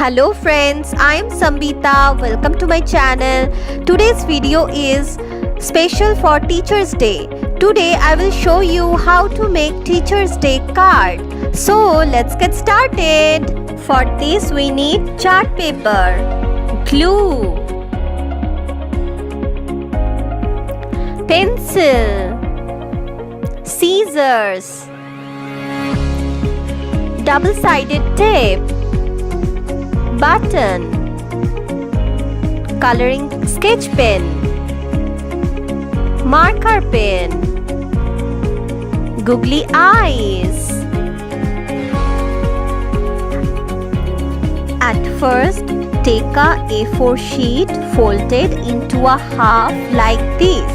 Hello friends, I am Sambita. Welcome to my channel. Today's video is special for Teachers Day. Today I will show you how to make Teachers Day card. So let's get started. For this we need chart paper, glue, pencil, scissors, double-sided tape, button, coloring sketch pen, marker pen, googly eyes. At first, take a A4 sheet folded into a half like this.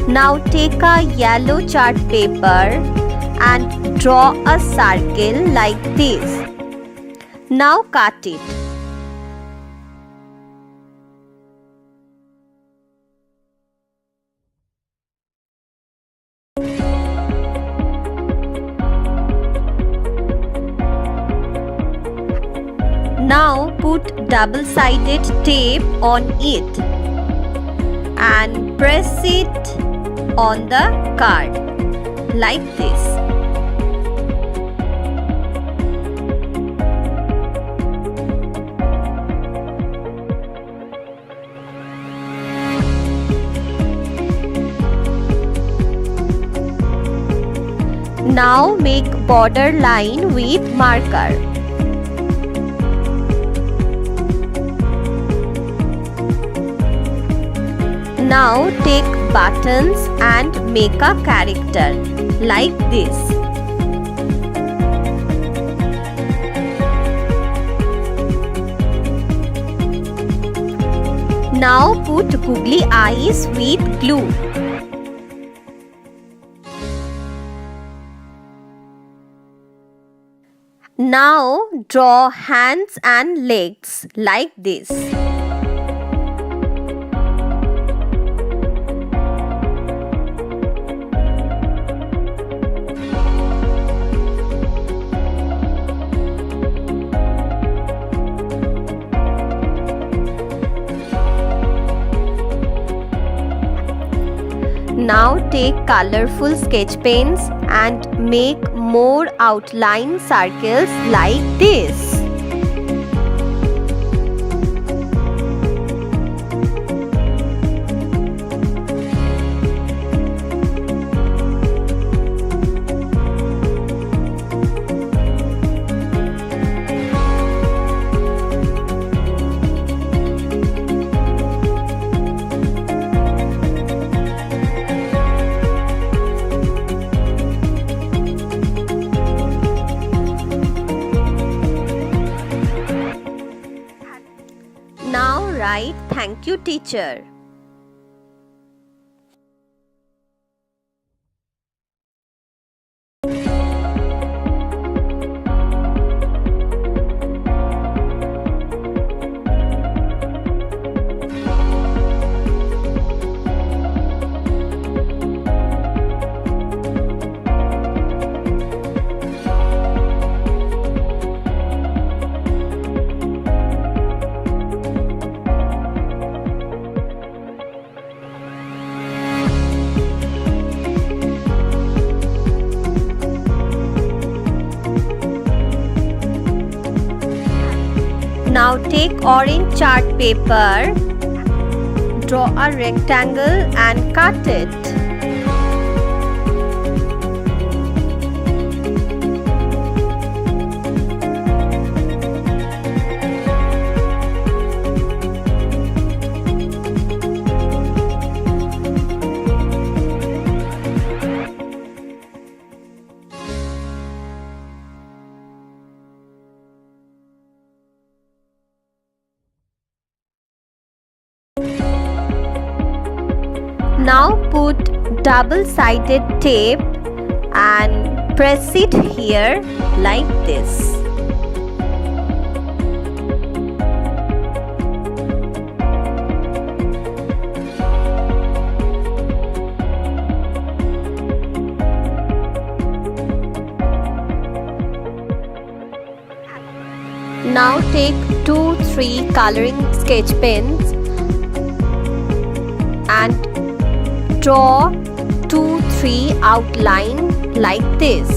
Now take a yellow chart paper and draw a circle like this. Now cut it. Now put double-sided tape on it and press it on the card like this. Now make border line with marker. Now take buttons and make a character like this. Now put googly eyes with glue. Now draw hands and legs like this. Now take colorful sketch pens and make more outline circles like this. Now write thank you teacher. Now take orange chart paper, draw a rectangle and cut it. Now put double-sided tape and press it here like this. Now take 2-3 coloring sketch pens and draw 2-3 outline like this.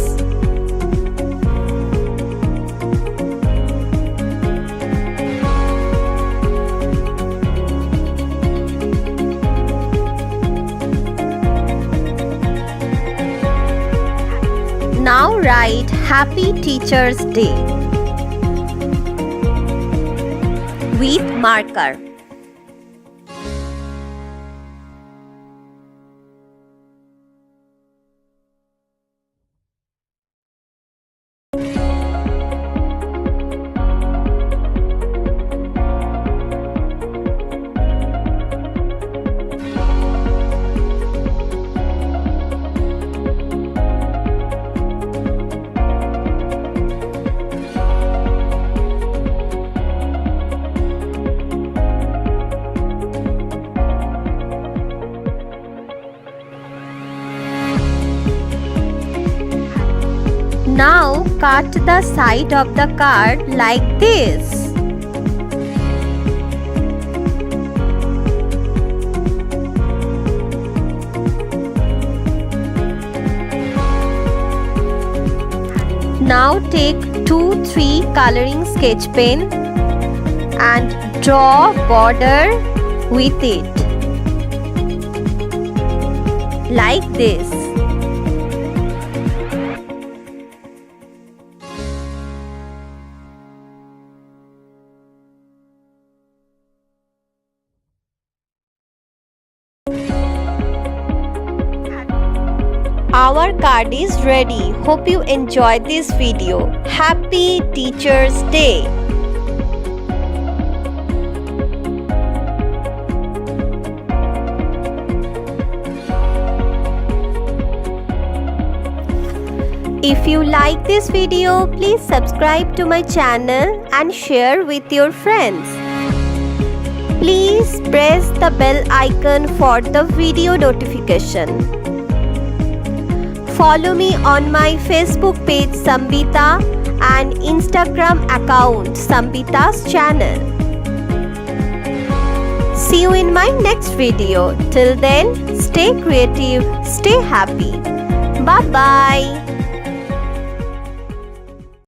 Now write Happy Teacher's Day with marker. Now cut the side of the card like this. Now take 2-3 coloring sketch pen and draw border with it like this. Our card is ready. Hope you enjoyed this video. Happy Teacher's Day! If you like this video, please subscribe to my channel and share with your friends. Please press the bell icon for the video notification. Follow me on my Facebook page Sambita and Instagram account Sambita's channel. See you in my next video. Till then, stay creative, stay happy. Bye bye.